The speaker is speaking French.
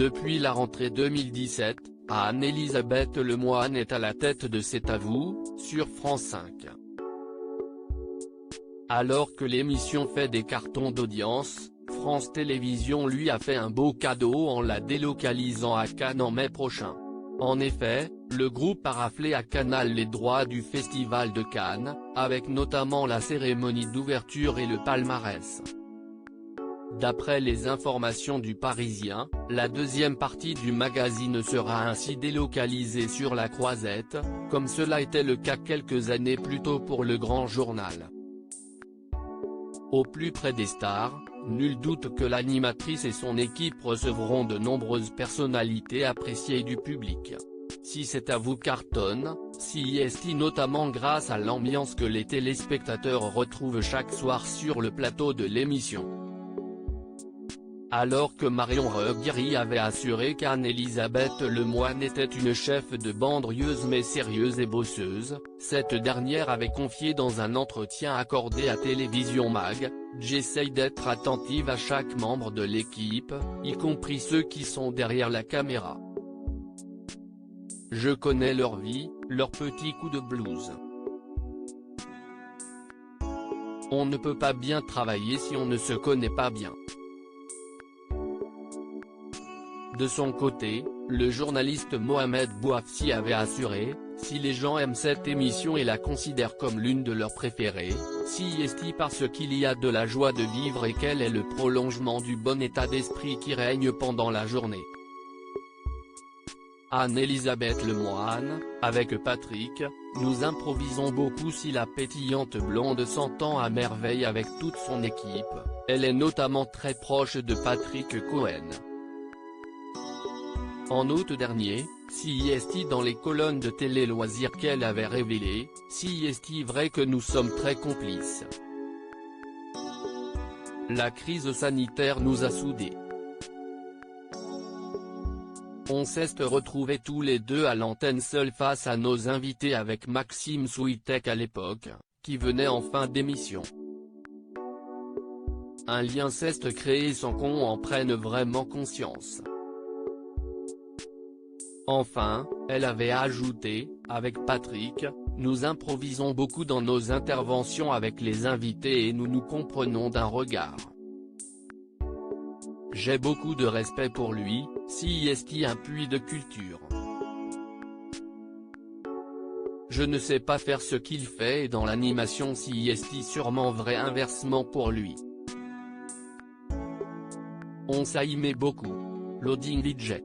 Depuis la rentrée 2017, Anne-Elisabeth Lemoine est à la tête de C'est à vous, sur France 5. Alors que l'émission fait des cartons d'audience, France Télévisions lui a fait un beau cadeau en la délocalisant à Cannes en mai prochain. En effet, le groupe a raflé à Canal les droits du Festival de Cannes, avec notamment la cérémonie d'ouverture et le palmarès. D'après les informations du Parisien, la deuxième partie du magazine sera ainsi délocalisée sur la Croisette, comme cela était le cas quelques années plus tôt pour le Grand Journal. Au plus près des stars, nul doute que l'animatrice et son équipe recevront de nombreuses personnalités appréciées du public. Si C'est à vous cartonne, CIST notamment grâce à l'ambiance que les téléspectateurs retrouvent chaque soir sur le plateau de l'émission. Alors que Marion Reguery avait assuré qu'Anne-Elisabeth Lemoine était une chef de bande rieuse mais sérieuse et bosseuse, cette dernière avait confié dans un entretien accordé à Télévision Mag: « J'essaye d'être attentive à chaque membre de l'équipe, y compris ceux qui sont derrière la caméra. Je connais leur vie, leurs petits coups de blues. On ne peut pas bien travailler si on ne se connaît pas bien. » De son côté, le journaliste Mohamed Bouafsi avait assuré: « Si les gens aiment cette émission et la considèrent comme l'une de leurs préférées, CIST parce qu'il y a de la joie de vivre et qu'elle est le prolongement du bon état d'esprit qui règne pendant la journée. » Anne-Elisabeth Lemoine, avec Patrick, nous improvisons beaucoup. Si la pétillante blonde s'entend à merveille avec toute son équipe, elle est notamment très proche de Patrick Cohen. En août dernier, CIST dans les colonnes de Télé Loisirs qu'elle avait révélé: « CIST vrai que nous sommes très complices. La crise sanitaire nous a soudés. On s'est retrouvés tous les deux à l'antenne seuls face à nos invités avec Maxime Souitek à l'époque, qui venait en fin d'émission. Un lien s'est créé sans qu'on en prenne vraiment conscience. » Enfin, elle avait ajouté: « Avec Patrick, nous improvisons beaucoup dans nos interventions avec les invités et nous nous comprenons d'un regard. J'ai beaucoup de respect pour lui, CIST un puits de culture. Je ne sais pas faire ce qu'il fait et dans l'animation CIST sûrement vrai inversement pour lui. On s'y met beaucoup. Loading DJ.